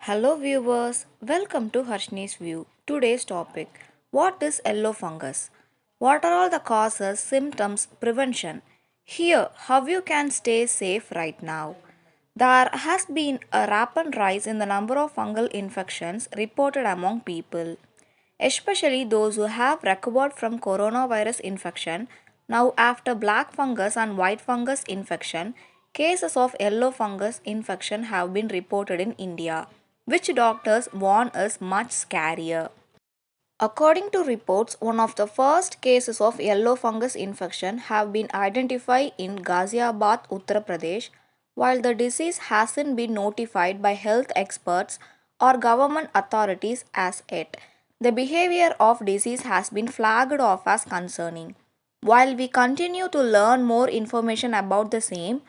Hello viewers, welcome to Harsni's View. Today's topic: what is yellow fungus? What are all the causes, symptoms, prevention? Here, how you can stay safe right now. There has been a rapid rise in the number of fungal infections reported among people, especially those who have recovered from coronavirus infection. Now, after black fungus and white fungus infection, cases of yellow fungus infection have been reported in India, which doctors warn is much scarier. According to reports, one of the first cases of yellow fungus infection have been identified in Ghaziabad, Uttar Pradesh, while the disease hasn't been notified by health experts or government authorities as yet. The behavior of disease has been flagged off as concerning. While we continue to learn more information about the same,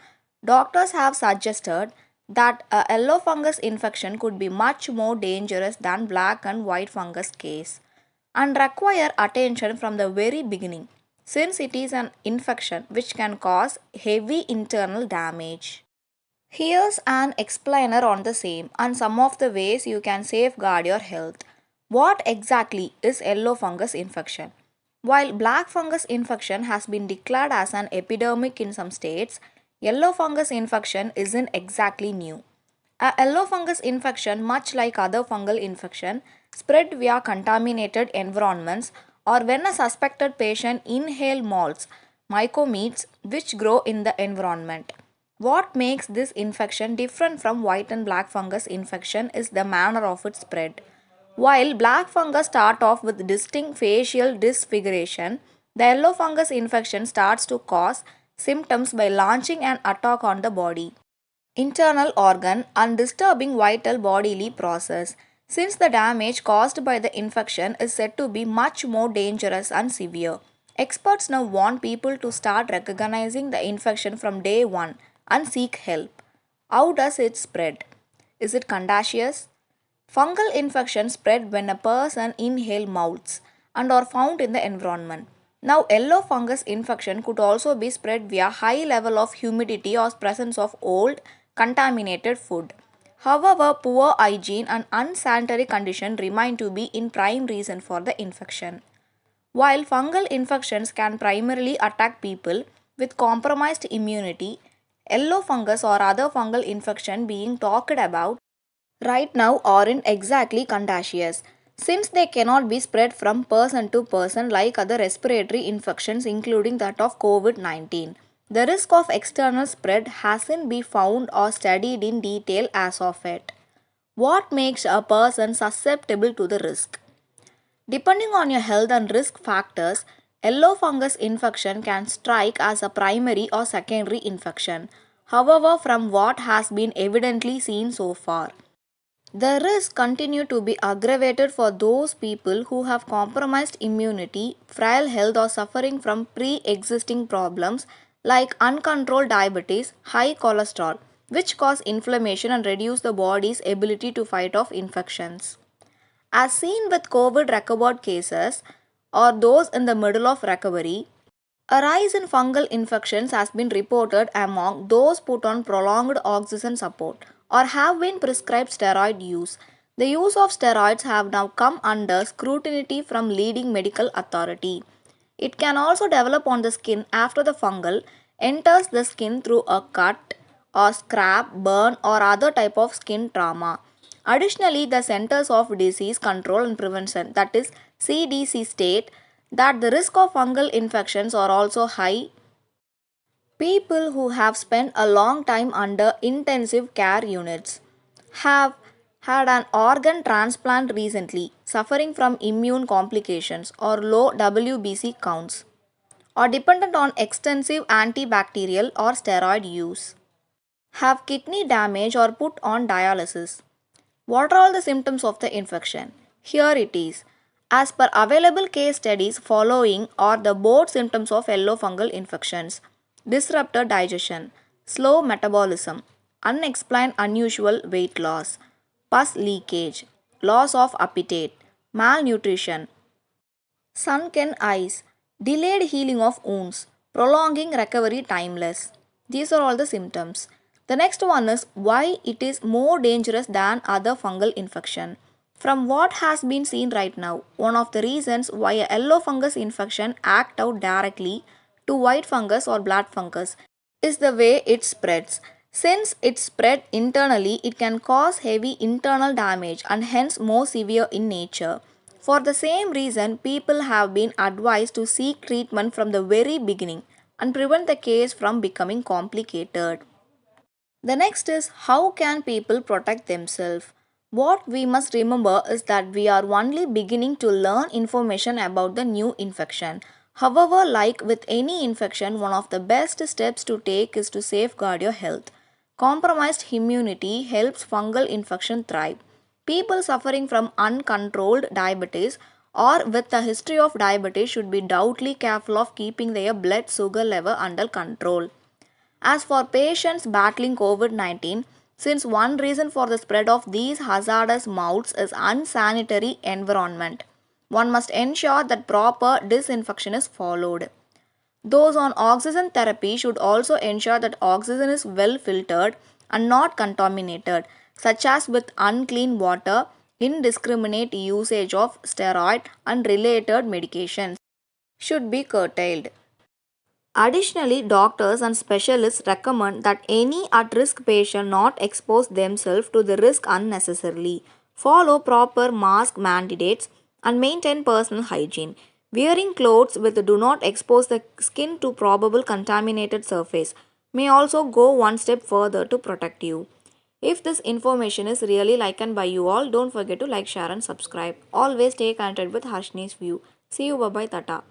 doctors have suggested that a yellow fungus infection could be much more dangerous than black and white fungus case and require attention from the very beginning, since it is an infection which can cause heavy internal damage. Here's an explainer on the same and some of the ways you can safeguard your health. What exactly is yellow fungus infection? While black fungus infection has been declared as an epidemic in some states, yellow fungus infection isn't exactly new. A yellow fungus infection, much like other fungal infection, spread via contaminated environments or when a suspected patient inhale molds, mycometes, which grow in the environment. What makes this infection different from white and black fungus infection is the manner of its spread. While black fungus start off with distinct facial disfiguration, the yellow fungus infection starts to cause symptoms by launching an attack on the body, internal organ and disturbing vital bodily process. Since the damage caused by the infection is said to be much more dangerous and severe, experts now want people to start recognizing the infection from day one and seek help. How does it spread? Is it contagious? Fungal infections spread when a person inhales mouths and are found in the environment. Now, yellow fungus infection could also be spread via high level of humidity or presence of old, contaminated food. However, poor hygiene and unsanitary condition remain to be in prime reason for the infection. While fungal infections can primarily attack people with compromised immunity, yellow fungus or other fungal infection being talked about right now aren't exactly contagious, since they cannot be spread from person to person like other respiratory infections, including that of COVID 19. The risk of external spread hasn't been found or studied in detail as of yet. What makes a person susceptible to the risk? Depending on your health and risk factors, yellow fungus infection can strike as a primary or secondary infection. However, from what has been evidently seen so far, the risks continue to be aggravated for those people who have compromised immunity, frail health, or suffering from pre existing problems like uncontrolled diabetes, high cholesterol, which cause inflammation and reduce the body's ability to fight off infections. As seen with COVID recovered cases or those in the middle of recovery, a rise in fungal infections has been reported among those put on prolonged oxygen support or have been prescribed steroid use. The use of steroids have now come under scrutiny from leading medical authority. It can also develop on the skin after the fungal enters the skin through a cut or scrap, burn or other type of skin trauma. Additionally, the Centers of Disease Control and Prevention, that is CDC, state that the risk of fungal infections are also high. People who have spent a long time under intensive care units have had an organ transplant recently, suffering from immune complications or low WBC counts, or dependent on extensive antibacterial or steroid use, have kidney damage or put on dialysis. What are all the symptoms of the infection? Here it is. As per available case studies, following are the both symptoms of yellow fungal infections: disrupted digestion, slow metabolism, unexplained unusual weight loss, pus leakage, loss of appetite, malnutrition, sunken eyes, delayed healing of wounds, prolonging recovery timeless. These are all the symptoms. The next one is why it is more dangerous than other fungal infection. From what has been seen right now, one of the reasons why a yellow fungus infection act out directly to white fungus or black fungus is the way it spreads. Since it spread internally, it can cause heavy internal damage and hence more severe in nature. For the same reason, people have been advised to seek treatment from the very beginning and prevent the case from becoming complicated. The next is how can people protect themselves? What we must remember is that we are only beginning to learn information about the new infection. However, like with any infection, one of the best steps to take is to safeguard your health. Compromised immunity helps fungal infection thrive. People suffering from uncontrolled diabetes or with a history of diabetes should be doubly careful of keeping their blood sugar level under control. As for patients battling COVID 19, since one reason for the spread of these hazardous mouths is unsanitary environment, one must ensure that proper disinfection is followed. Those on oxygen therapy should also ensure that oxygen is well filtered and not contaminated, such as with unclean water, indiscriminate usage of steroid and related medications should be curtailed. Additionally, doctors and specialists recommend that any at risk patient not expose themselves to the risk unnecessarily, follow proper mask mandates, and maintain personal hygiene. Wearing clothes with do not expose the skin to probable contaminated surface may also go one step further to protect you. If this information is really likened by you all, don't forget to like, share, and subscribe. Always stay connected with Harshni's View. See you, bye bye, Tata.